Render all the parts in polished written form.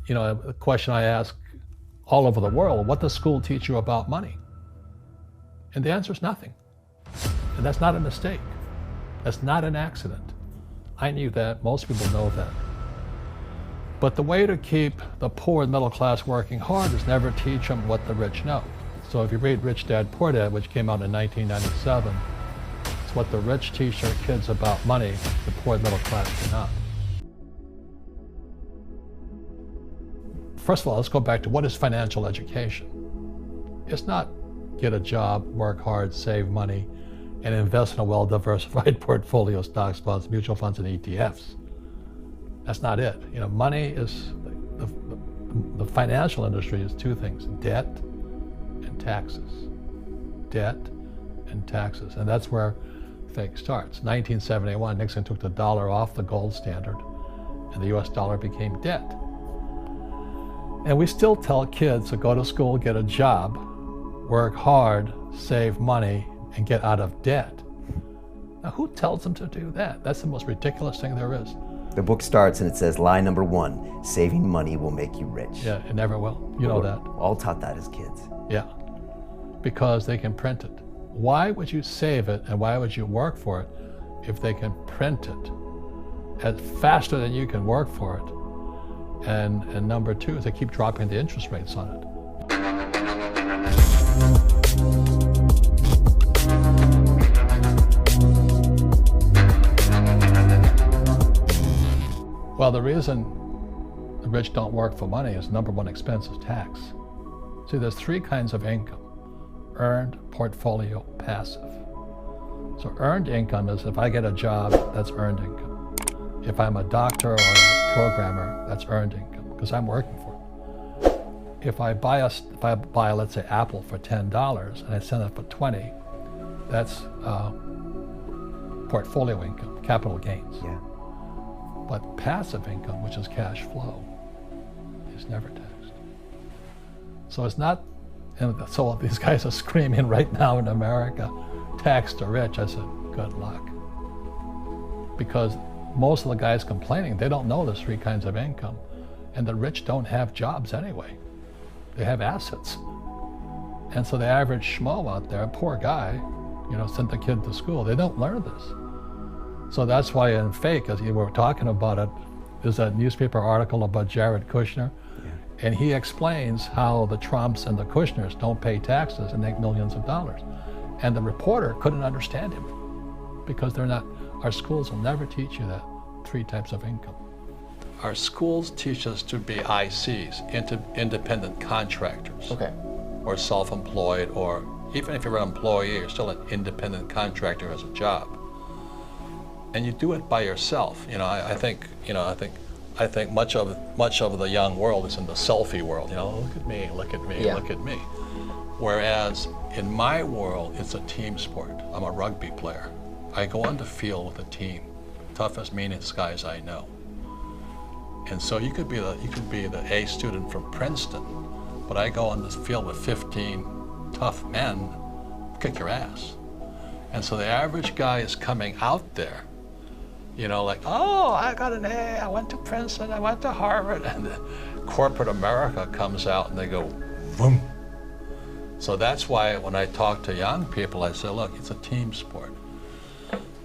you know, a question I ask all over the world, what does school teach you about money? And the answer is nothing. And that's not a mistake. That's not an accident. I knew that, most people know that. But the way to keep the poor and middle class working hard is never teach them what the rich know. So if you read Rich Dad, Poor Dad, which came out in 1997, it's what the rich teach their kids about money, the poor and middle class do not. First of all, let's go back to what is financial education. It's not get a job, work hard, save money, and invest in a well-diversified portfolio of stocks, bonds, mutual funds, and ETFs. That's not it. You know, money is, the financial industry is two things, debt and taxes. Debt and taxes, and that's where fake starts. 1971, Nixon took the dollar off the gold standard, and the US dollar became debt. And we still tell kids to go to school, get a job, work hard, save money, and get out of debt. Now, who tells them to do that? That's the most ridiculous thing there is. The book starts and it says, lie number 1, saving money will make you rich. Yeah, it never will. You know that. All taught that as kids. Yeah, because they can print it. Why would you save it and why would you work for it if they can print it faster than you can work for it? And number 2 is they keep dropping the interest rates on it. Well, the reason the rich don't work for money is number 1 expense is tax. See, there's 3 kinds of income: earned, portfolio, passive. So earned income is if I get a job, that's earned income. If I'm a doctor or a programmer, that's earned income because I'm working for it. If I buy, let's say, Apple for $10 and I sell it for $20, that's portfolio income, capital gains. Yeah. But passive income, which is cash flow, is never taxed. So it's not, and so these guys are screaming right now in America, tax the rich. I said, good luck. Because most of the guys complaining, they don't know there's 3 kinds of income. And the rich don't have jobs anyway. They have assets. And so the average schmo out there, poor guy, you know, sent the kid to school. They don't learn this. So that's why in Fake, as you were talking about it, there's a newspaper article about Jared Kushner. Yeah. And he explains how the Trumps and the Kushners don't pay taxes and make millions of dollars. And the reporter couldn't understand him because they're not, our schools will never teach you that 3 types of income. Our schools teach us to be ICs, independent contractors. Okay. Or self-employed, or even if you're an employee, you're still an independent contractor as a job. And you do it by yourself. You know, I think much of the young world is in the selfie world. You know, look at me, look at me, yeah. Look at me. Whereas in my world, it's a team sport. I'm a rugby player. I go on the field with a team, toughest, meanest guys I know. And so you could be the A student from Princeton, but I go on this field with 15 tough men, kick your ass. And so the average guy is coming out there, you know, like, oh, I got an A, I went to Princeton, I went to Harvard, and the corporate America comes out and they go, boom. So that's why when I talk to young people, I say, look, it's a team sport.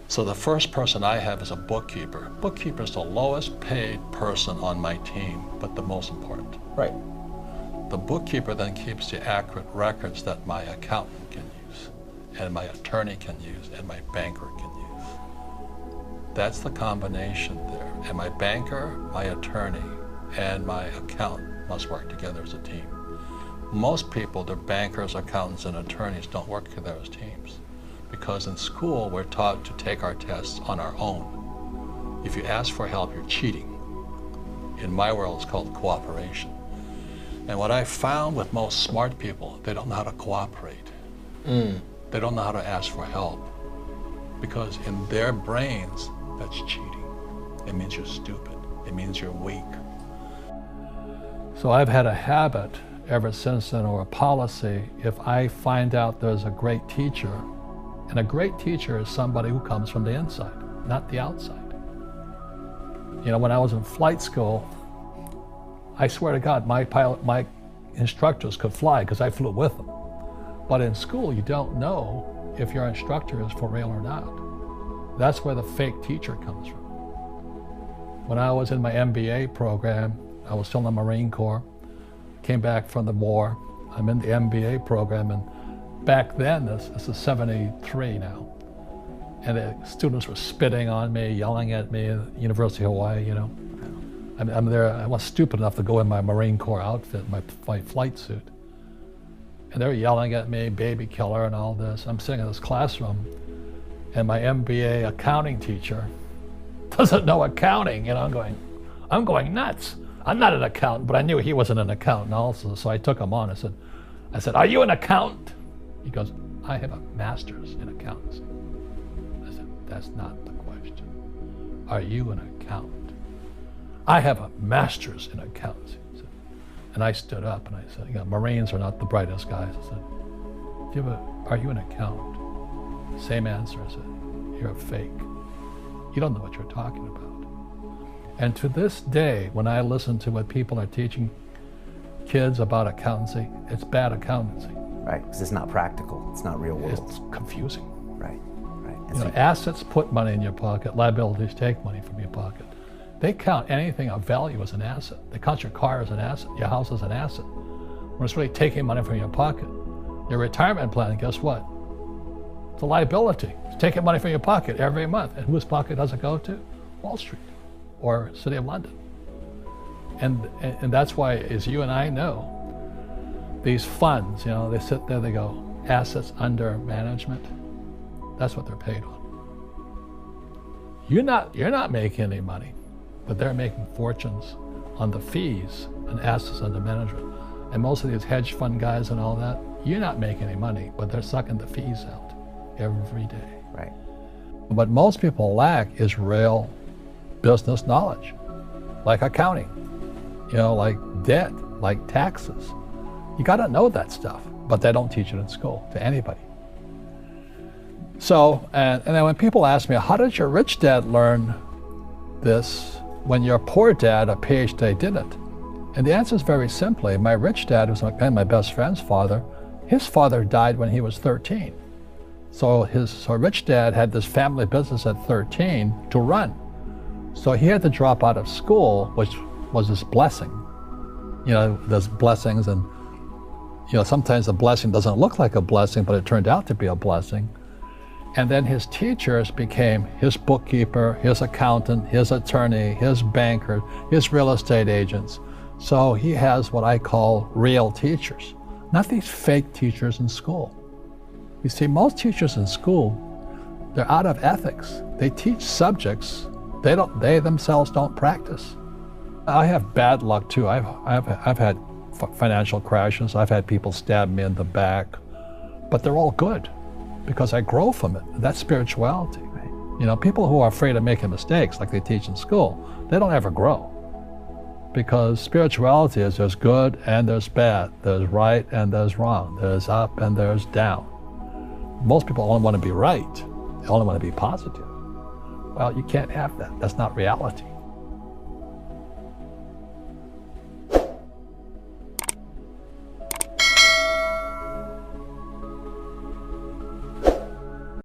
So the first person I have is a bookkeeper. Bookkeeper is the lowest paid person on my team, but the most important. Right. The bookkeeper then keeps the accurate records that my accountant can use, and my attorney can use, and my banker can use. That's the combination there. And my banker, my attorney, and my accountant must work together as a team. Most people, their bankers, accountants, and attorneys don't work together as teams. Because in school, we're taught to take our tests on our own. If you ask for help, you're cheating. In my world, it's called cooperation. And what I found with most smart people, they don't know how to cooperate. They don't know how to ask for help. Because in their brains, that's cheating. It means you're stupid. It means you're weak. So I've had a habit ever since then, or a policy, if I find out there's a great teacher, and a great teacher is somebody who comes from the inside, not the outside. You know, when I was in flight school, I swear to God, my instructors could fly because I flew with them. But in school, you don't know if your instructor is for real or not. That's where the fake teacher comes from. When I was in my MBA program, I was still in the Marine Corps, came back from the war. I'm in the MBA program, and back then, this is 73 now, and the students were spitting on me, yelling at me at the University of Hawaii, you know. I'm there, I was stupid enough to go in my Marine Corps outfit, my flight suit. And they were yelling at me, baby killer and all this. I'm sitting in this classroom, and my MBA accounting teacher doesn't know accounting, you know. I'm going nuts. I'm not an accountant, but I knew he wasn't an accountant also, so I took him on. I said, are you an accountant? He goes, I have a master's in accountancy. I said, that's not the question. Are you an accountant? I have a master's in accountancy. And I stood up and I said, you know, Marines are not the brightest guys. I said, are you an accountant? Same answer. I said, you're a fake. You don't know what you're talking about. And to this day, when I listen to what people are teaching kids about accountancy, it's bad accountancy. Right, because it's not practical. It's not real world. It's confusing. Right, right. You know, assets put money in your pocket, liabilities take money from your pocket. They count anything of value as an asset. They count your car as an asset, your house as an asset. When it's really taking money from your pocket. Your retirement plan, guess what? It's a liability. It's taking money from your pocket every month. And whose pocket does it go to? Wall Street or City of London. And that's why, as you and I know, these funds, you know, they sit there, they go, assets under management. That's what they're paid on. You're not making any money, but they're making fortunes on the fees and assets under management. And most of these hedge fund guys and all that, you're not making any money, but they're sucking the fees out every day. Right. What most people lack is real business knowledge, like accounting, you know, like debt, like taxes. You got to know that stuff, but they don't teach it in school to anybody. So, and then when people ask me, how did your rich dad learn this when your poor dad, a PhD, didn't? And the answer is very simply, my rich dad, who's my best friend's father, his father died when he was 13. So rich dad had this family business at 13 to run. So he had to drop out of school, which was his blessing. You know, there's blessings, and you know, sometimes a blessing doesn't look like a blessing, but it turned out to be a blessing. And then his teachers became his bookkeeper, his accountant, his attorney, his banker, his real estate agents. So he has what I call real teachers, not these fake teachers in school. You see, most teachers in school, they're out of ethics. They teach subjects they themselves don't practice. I have bad luck too. I've had financial crashes. I've had people stab me in the back, but they're all good because I grow from it. That's spirituality. Right? You know, people who are afraid of making mistakes, like they teach in school, they don't ever grow. Because spirituality is there's good and there's bad, there's right and there's wrong, there's up and there's down. Most people only want to be right. They only want to be positive. Well, you can't have that. That's not reality.